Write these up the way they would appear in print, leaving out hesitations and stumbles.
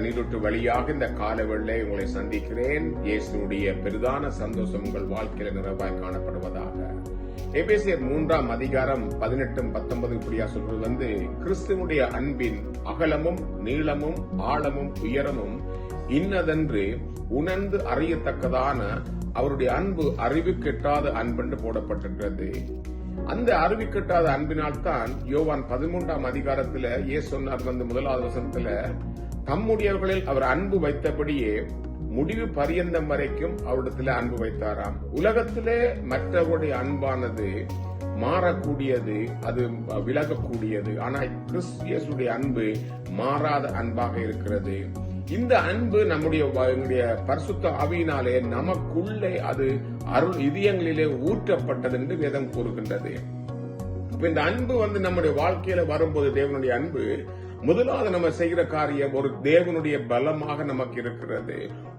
நீரூற்று வழியாக இந்த காலவேளை உங்களை சந்திக்கிறேன். இயேசுடைய பெரிதான சந்தோஷம் உங்கள் வாழ்க்கையில நிறைவாய் காணப்படுவதாக. எபேசியர் 3ஆம் அதிகாரம் 18-19 இப்படியா சொல்றது கிறிஸ்துவனுடைய அன்பின் அகலமும் நீளமும் ஆழமும் உயரமும் இன்னதென்று உணர்ந்து அறியத்தக்கதான அவருடைய அன்பு அறிவு கெட்டாத அன்பென்று போடப்பட்டிருக்கிறது. அந்த அறிவு கெட்டாத அன்பினால் தான் யோவான் 13ஆம் அதிகாரத்துல இயேசு சொன்னார் 1வது வசனத்துல, தம்முடையவர்களில் அவர் அன்பு வைத்தபடியே முடிவு பரியந்தம் வரைக்கும் அவரிடத்துல அன்பு வைத்தாராம். உலகத்திலே மற்றவருடைய அன்பானது மாறக்கூடியது, அது விலகக்கூடியது. ஆனா கிறிஸ்துடைய அன்பு மாறாத அன்பாக இருக்கிறது. இந்த அன்பு நம்முடைய பரிசுத்த ஆவியினாலே நமக்குள்ளே அது அருள் இதயங்களிலே ஊற்றப்பட்டது என்று வேதம் கூறுகின்றது. இந்த அன்பு நம்முடைய வாழ்க்கையில வரும்போது தேவனுடைய அன்பு முதலாவது நம்ம செய்கிற காரியம் ஒரு தேவனுடைய பலமாக நமக்கு இருக்கிறது.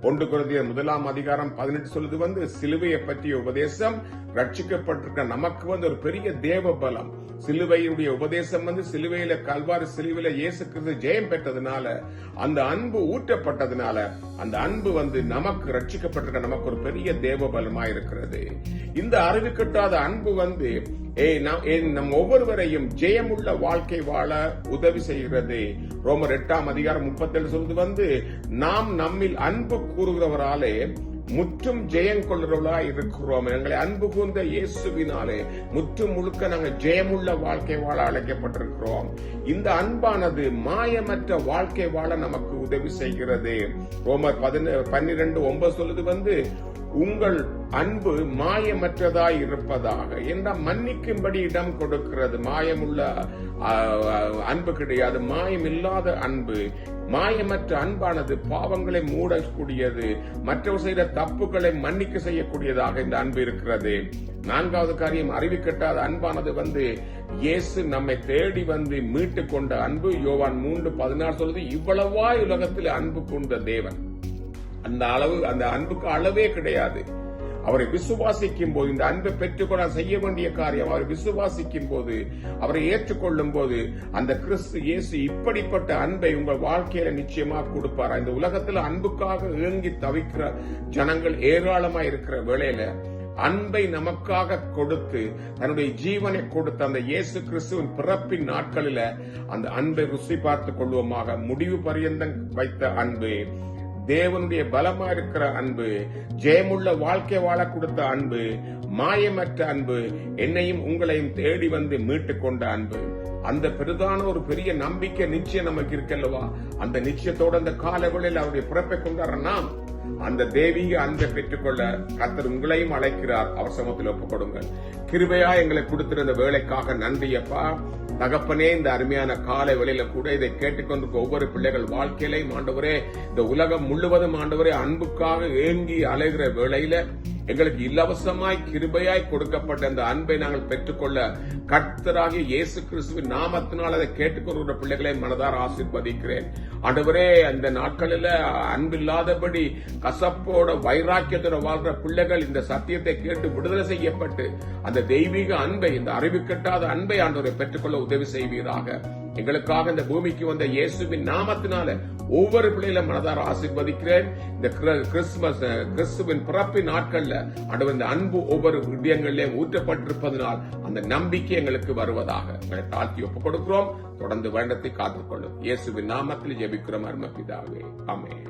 1 கொரிந்தியர் 1ஆம் அதிகாரம் 18 சொல்லுது சிலுவையை பற்றிய உபதேசம் ரட்சிக்கப்பட்டிருக்க நமக்கு ஒரு பெரிய தேவ பலம். சிலுவையுடைய உபதேசம் சிலுவையில கல்வாரி சிலுவையில இயேசு கிறிஸ்து ஜெயம் பெற்றதுனால, அந்த அன்பு ஊற்றப்பட்டதுனால, அந்த அன்பு நமக்கு ரட்சிக்கப்பட்டிருக்க நமக்கு ஒரு பெரிய தேவ பலமா இருக்கிறது. இந்த அறிவு கட்டாத அன்பு நம் ஒவ்வொருவரையும் ஜெயமுள்ள வாழ்க்கை வாழ உதவி செய்கிறது. ரோமர் 8ஆம் அதிகாரம் 37 சொல்லுது நாம் நம்மில் அன்பு கூறுகிறவராலே முற்றும் ஜெயம் கொள்கிறவர்களா இருக்கிறோம். எங்களை அன்பு கூர்ந்த இயேசுவினாலே முற்றும் முழுக்க நாங்கள் ஜெயமுள்ள வாழ்க்கை வாழ அழைக்கப்பட்டிருக்கிறோம். இந்த அன்பானது மாயமற்ற வாழ்க்கை வாழ நமக்கு உதவி செய்கிறது. ரோமர் 12:9 சொல்லுது உங்கள் அன்பு மாயமற்றதாய் இருப்பதாக என்ற மன்னிக்கும்படி இடம் கொடுக்கிறது. மாயமுள்ள அன்பு கிடையாது, மாயமில்லாத அன்பு. மாயமற்ற அன்பானது பாவங்களை மூடக்கூடியது, மற்றவர் செய்த தப்புகளை மன்னிக்க செய்யக்கூடியதாக இந்த அன்பு இருக்கிறது. 4வது காரியம், அறிவு கட்டாத அன்பானது இயேசு நம்மை தேடி மீட்டு கொண்ட அன்பு. யோவான் 3:16 சொல்லுது, இவ்வளவாய் உலகத்தில் அன்பு கொண்ட தேவன். அந்த அன்புக்கு அளவே கிடையாது. அவரை விசுவாசிக்கும் போது, இந்த அன்பை பெற்றுக்கொள்ள செய்ய வேண்டிய காரியம், அவரை விசுவாசிக்கும் போது, அவரை ஏற்றுக்கொள்ளும் போது, அந்த கிறிஸ்து இயேசு இப்படிப்பட்ட அன்பை உங்கள் வாழ்க்கையில நிச்சயமாக கொடுப்பார். இந்த உலகத்தில் அன்புக்காக ஏங்கி தவிக்கிற ஜனங்கள் ஏராளமா இருக்கிற வேளையில அன்பை நமக்காக கொடுத்து தன்னுடைய ஜீவனை கொடுத்த அந்த இயேசு கிறிஸ்துவின் பிறப்பின் நாட்களில அந்த அன்பை ருசி பார்த்துக் கொள்வோமாக. முடிவு பரியந்தம் வைத்த அன்பு, தேவனுடைய பலமா இருக்கிற அன்பு, ஜெயமுள்ள வாழ்க்கை வாழ கொடுத்த அன்பு, மாயமற்ற அன்பு, என்னையும் உங்களையும் தேடி மீட்டு கொண்ட அன்பு. அந்த பெரிதான ஒரு பெரிய நம்பிக்கை நிச்சயம் நமக்கு இருக்கல்லவா? அந்த நிச்சயத்தோட அந்த காலவெளியில் அவருடைய பிறப்பை கொண்டாடுற நாம் அந்த தெய்வீக அன்பை பெற்றுக்கொள்ள கர்த்தர் உங்களையும் அழைக்கிறார். அவர் சமூகத்தில் ஒப்புக் கொடுங்கள். கிருபையா எங்களை கொடுத்திருந்த வேலைக்காக நன்றி அப்பா. தகப்பனே, இந்த அருமையான காலை வேளையில கூட இதை கேட்டுக்கொண்டிருக்க ஒவ்வொரு பிள்ளைகள் வாழ்க்கையிலையும் ஆண்டவரே, இந்த உலகம் முழுவதும் ஆண்டவரே அன்புக்காக ஏங்கி அலைகிற வேளையில எங்களுக்கு இலவசமாய் கிருபையாய் கொடுக்கப்பட்ட அந்த அன்பை நாங்கள் பெற்றுக்கொள்ள கர்த்தராகிய இயேசு கிறிஸ்துவின் நாமத்தினால் அதை கேட்டுக்கொள்கிற பிள்ளைகளை மனதார ஆசீர்வதிக்கிறேன். ஆண்டவரே, அந்த நாட்களில் அன்பில்லாதபடி கசப்போட வைராக்கியத்தோட வாழ்ற பிள்ளைகள் இந்த சத்தியத்தை கேட்டு விடுதலை செய்யப்பட்டு அந்த தெய்வீக அன்பை, இந்த அறிவு கட்டாத அன்பை ஆண்டவரை பெற்றுக்கொள்ள உதவி செய்வீராக. எங்களுக்காக இந்த பூமிக்கு வந்த இயேசுவின் நாமத்தினால ஒவ்வொரு பிள்ளைகளும் மனதார ஆசீர்வதிக்கிறேன். இந்த கிறிஸ்துவின் பிறப்பின் நாட்கள்ல ஆண்டவர் இந்த அன்பு ஒவ்வொரு விடயங்களிலும் ஊற்றப்பட்டிருப்பதனால் அந்த நம்பிக்கை எங்களுக்கு வருவதாக எங்களை தாழ்த்தி ஒப்புக் கொடுக்கிறோம். தொடர்ந்து வேண்டத்தை காத்துக்கொள்ளும். இயேசுவின் நாமத்தில் ஜெபிக்கிறோம் அருமை பிதாவே, ஆமென்.